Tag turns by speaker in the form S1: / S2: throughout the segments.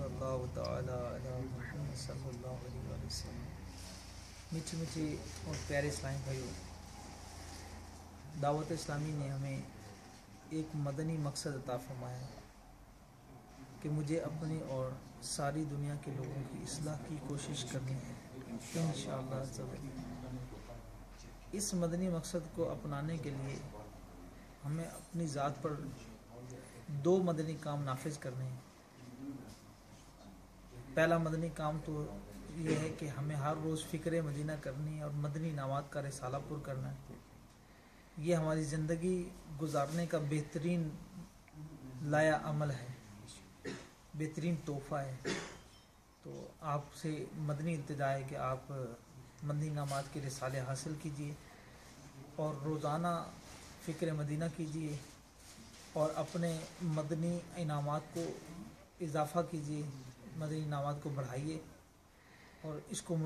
S1: صلی اللہ تعالی علی محمد صلی اللہ علیہ وسلم۔ میٹھے میٹھے اور پیارے اسلامی بھائیوں، دعوت اسلامی نے ہمیں ایک مدنی مقصد عطا فرمایا ہے کہ مجھے اپنی اور ساری دنیا کے لوگوں کی اصلاح کی کوشش کرنی ہے انشاءاللہ عز و جل۔ اس مدنی مقصد کو اپنانے کے لیے ہمیں اپنی ذات پر دو مدنی کام نافذ کرنے ہیں۔ پہلا مدنی کام تو یہ ہے کہ ہمیں ہر روز فکر مدینہ کرنی ہے اور مدنی انعامات کا رسالہ پر کرنا ہے۔ یہ ہماری زندگی گزارنے کا بہترین لایا عمل ہے، بہترین تحفہ ہے۔ تو آپ سے مدنی التجا ہے کہ آپ مدنی انعامات کے رسالے حاصل کیجیے اور روزانہ فکر مدینہ کیجیے اور اپنے مدنی انعامات کو اضافہ کیجیے، مدنی انعامات کو بڑھائیے اور اس کو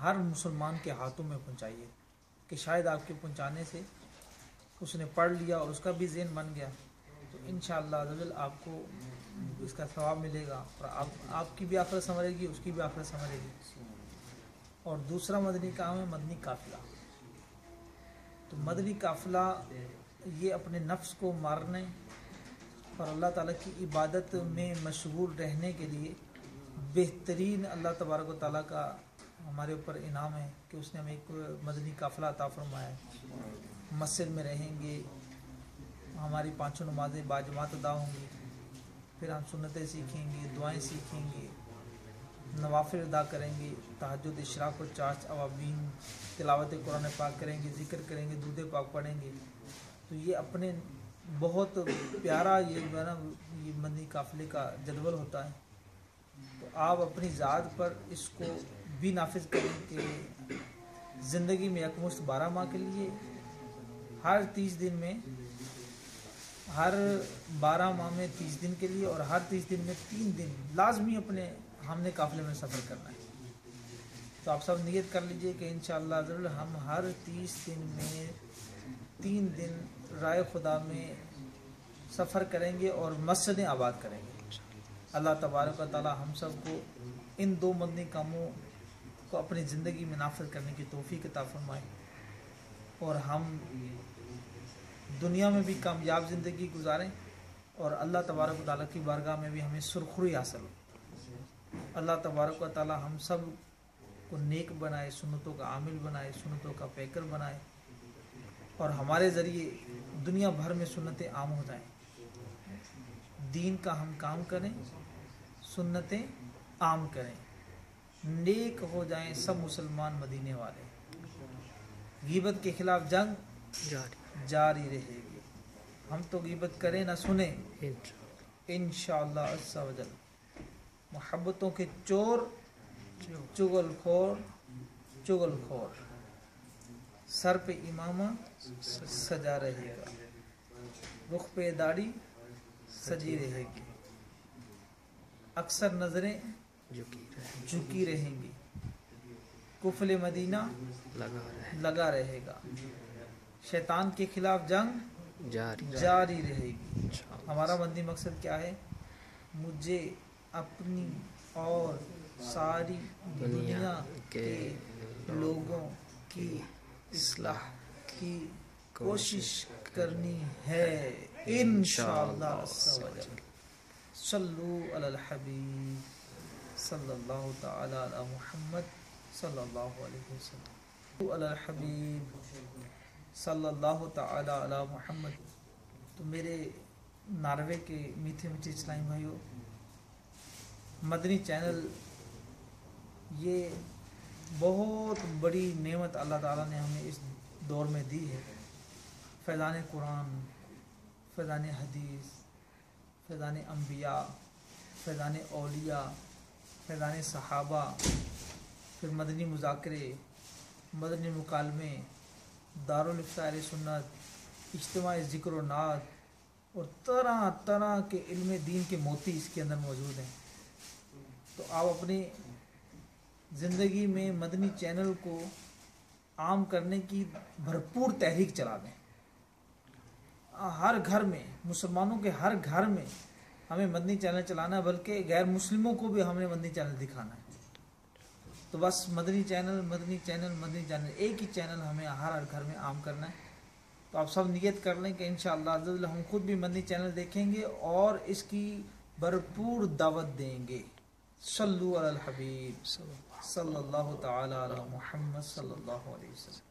S1: ہر مسلمان کے ہاتھوں میں پہنچائیے کہ شاید آپ کے پہنچانے سے اس نے پڑھ لیا اور اس کا بھی ذہن بن گیا تو انشاءاللہ عزوجل آپ کو اس کا ثواب ملے گا اور آپ کی بھی آخرت سنورے گی، اس کی بھی آخرت سنورے گی۔ اور دوسرا مدنی کام ہے مدنی قافلہ۔ تو مدنی قافلہ یہ اپنے نفس کو مارنے اور اللہ تعالیٰ کی عبادت میں مشغول رہنے کے لیے بہترین اللہ تبارک و تعالیٰ کا ہمارے اوپر انعام ہے کہ اس نے ہمیں ایک مدنی قافلہ عطا فرمایا ہے۔ مسجد میں رہیں گے، ہماری پانچوں نمازیں باجماعت ادا ہوں گی، پھر ہم سنتیں سیکھیں گے، دعائیں سیکھیں گے، نوافل ادا کریں گے، تہجد، اشراق و چاش، اوابین، تلاوت قرآن پاک کریں گے، ذکر کریں گے، درود پاک پڑھیں گے۔ تو یہ اپنے بہت پیارا یہ مدنی قافلے کا جدول ہوتا ہے۔ تو آپ اپنی ذات پر اس کو بھی نافذ کریں کہ زندگی میں یکمشت 12 ماہ کے لیے ہر 30 دن میں، ہر 12 ماہ میں 30 دن کے لیے اور ہر 30 دن میں 3 دن لازمی اپنے ہم نے قافلے میں سفر کرنا ہے۔ تو آپ سب نیت کر لیجئے کہ انشاءاللہ ضرور ہم ہر 30 دن میں 3 دن رائے خدا میں سفر کریں گے اور مسجدیں آباد کریں گے۔ اللہ تبارک و تعالی ہم سب کو ان دو مدنی کاموں کو اپنی زندگی میں نافذ کرنے کی توفیق عطا فرمائے اور ہم دنیا میں بھی کامیاب زندگی گزاریں اور اللہ تبارک و تعالیٰ کی بارگاہ میں بھی ہمیں سرخروئی حاصل ہو۔ اللہ تبارک و تعالیٰ ہم سب کو نیک بنائے، سنتوں کا عامل بنائے، سنتوں کا پیکر بنائے اور ہمارے ذریعے دنیا بھر میں سنتیں عام ہو جائیں، دین کا ہم کام کریں، سنتیں عام کریں، نیک ہو جائیں سب مسلمان مدینے والے، غیبت کے خلاف جنگ جاری رہے گی، ہم تو غیبت کریں نہ سنیں انشاءاللہ عز و جل، محبتوں کے چور چغل خور سر پہ امامہ سجا رہے گا، رخ پہ داڑھی سجی رہے گی، اکثر نظریں جھکی رہیں گی، قفل مدینہ لگا رہے گا، شیطان کے خلاف جنگ جاری رہے گی۔ ہمارا مدنی مقصد کیا ہے؟ مجھے اپنی اور ساری دنیا کے لوگوں کی اصلاح کی کوشش کرنی ہے انشاءاللہ عز و جل۔ صلو علی الحبیب صلی اللہ تعالی علی محمد صلی اللہ علیہ وسلم۔ صلو علی الحبیب صلی اللہ تعالی علی محمد۔ تو میرے ناروے کے میٹھے میٹھے اسلامی بھائیوں، مدنی چینل یہ بہت بڑی نعمت اللہ تعالیٰ نے ہمیں اس دور میں دی ہے۔ فیضان قرآن، فیضان حدیث، فیضان انبیاء، فیضان اولیاء، فیضان صحابہ، پھر مدنی مذاکرے، مدنی مکالمے، دارالفتاء اہل سنت، اجتماع ذکر و نعت اور طرح طرح کے علم دین کے موتی اس کے اندر موجود ہیں۔ تو آپ اپنی زندگی میں مدنی چینل کو عام کرنے کی بھرپور تحریک چلا دیں۔ ہر گھر میں، مسلمانوں کے ہر گھر میں ہمیں مدنی چینل چلانا ہے، بلکہ غیر مسلموں کو بھی ہم نے مدنی چینل دکھانا ہے. تو بس مدنی چینل مدنی چینل مدنی چینل، ایک ہی چینل ہمیں ہر گھر میں عام کرنا ہے. تو آپ سب نیت کر لیں کہ انشاءاللہ عز و جل ہم خود بھی مدنی چینل دیکھیں گے اور اس کی بھرپور دعوت دیں گے. صلو علی الحبیب صلی اللہ تعالی علی محمد صلی اللہ علیہ وسلم.